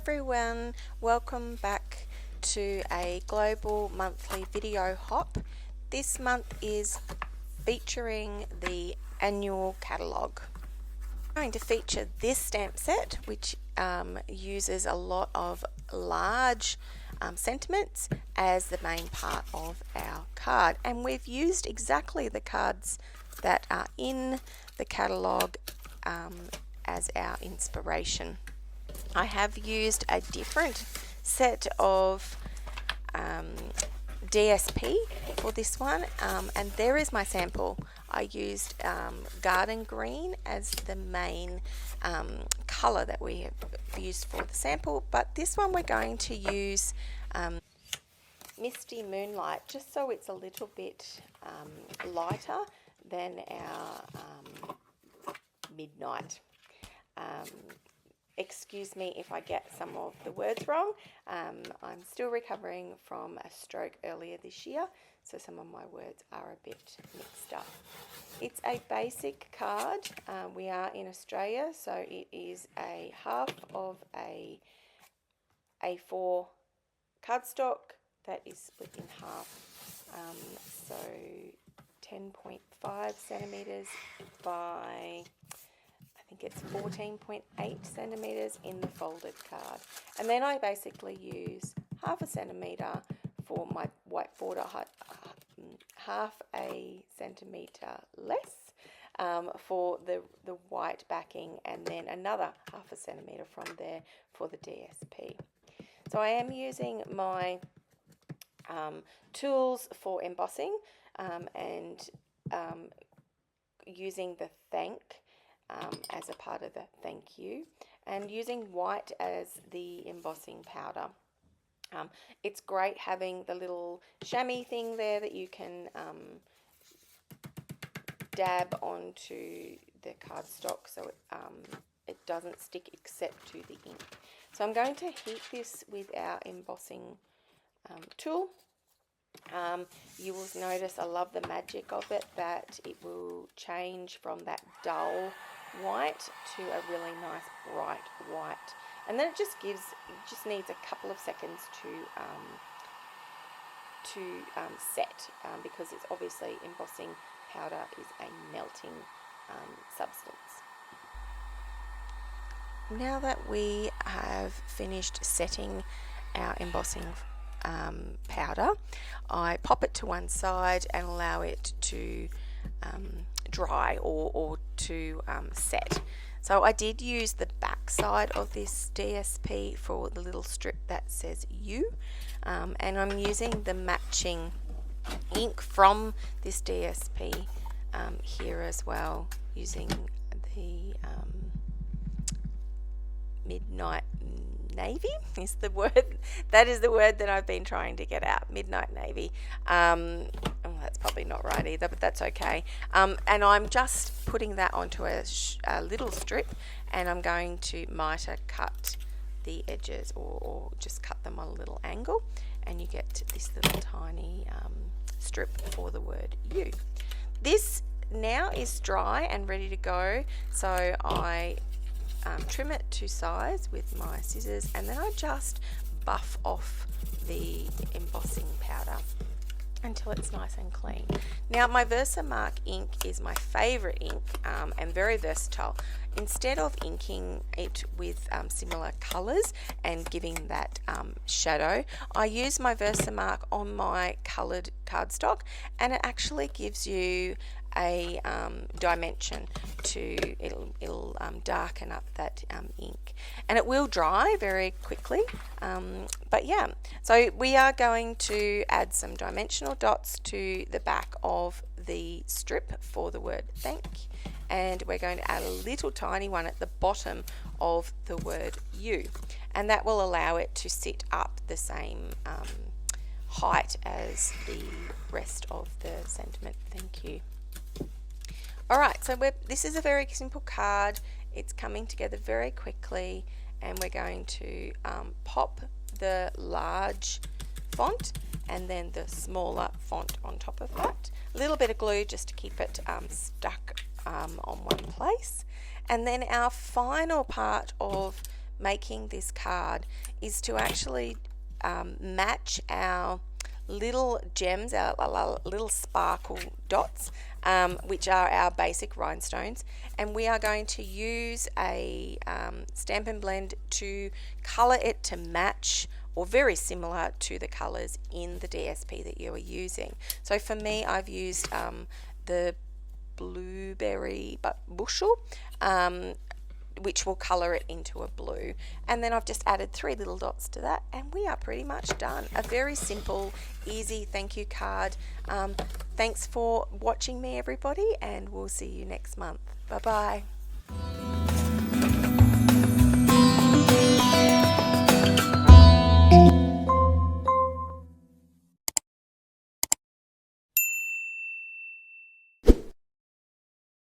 everyone, welcome back to a global monthly video hop. This month is featuring the Annual Catalogue. I'm going to feature this stamp set which uses a lot of large sentiments as the main part of our card, and we've used exactly the cards that are in the catalogue as our inspiration. I have used a different set of DSP for this one, and there is my sample. I used garden green as the main colour that we have used for the sample, but this one we're going to use Misty Moonlight, just so it's a little bit lighter than our Midnight. Excuse me if I get some of the words wrong. I'm still recovering from a stroke earlier this year, so some of my words are a bit mixed up. It's a basic card. We are in Australia, so it is a half of a A4 cardstock that is split in half. So 10.5 centimetres by, I think it's 14.8 centimetres in the folded card. And then I basically use half a centimetre for my white border, half a centimetre less for the white backing, and then another half a centimetre from there for the DSP. So I am using my tools for embossing and using the thank as a part of the thank you, and using white as the embossing powder. It's great having the little chamois thing there that you can dab onto the cardstock so it doesn't stick except to the ink. So I'm going to heat this with our embossing tool. You will notice I love the magic of it, that it will change from that dull white to a really nice bright white, and then it just needs a couple of seconds to set, because it's obviously embossing powder is a melting substance. Now that we have finished setting our embossing powder, I pop it to one side and allow it to dry or to set. So I did use the back side of this DSP for the little strip that says you, and I'm using the matching ink from this DSP here as well, using the Midnight Navy is the word. That is the word that I've been trying to get out. Midnight Navy. Oh, that's probably not right either, but that's okay. And I'm just putting that onto a little strip, and I'm going to mitre cut the edges, or just cut them on a little angle, and you get this little tiny strip for the word you. This now is dry and ready to go, so I trim it to size with my scissors, and then I just buff off the embossing powder until it's nice and clean. Now my Versamark ink is my favourite ink and very versatile. Instead of inking it with similar colours and giving that shadow, I use my Versamark on my coloured cardstock, and it actually gives you a dimension to it'll darken up that ink, and it will dry very quickly, but yeah, so we are going to add some dimensional dots to the back of the strip for the word thank, and we're going to add a little tiny one at the bottom of the word you, and that will allow it to sit up the same height as the rest of the sentiment thank you. Alright, so this is a very simple card. It's coming together very quickly, and we're going to pop the large font and then the smaller font on top of that. A little bit of glue just to keep it stuck on one place. And then our final part of making this card is to actually match our little gems, our little sparkle dots, which are our basic rhinestones, and we are going to use a Stampin' Blend to colour it to match or very similar to the colours in the DSP that you are using. So for me, I've used the blueberry bushel, which will colour it into a blue, and then I've just added 3 little dots to that, and we are pretty much done. A very simple, easy thank you card. Thanks for watching me, everybody, and we'll see you next month. Bye bye.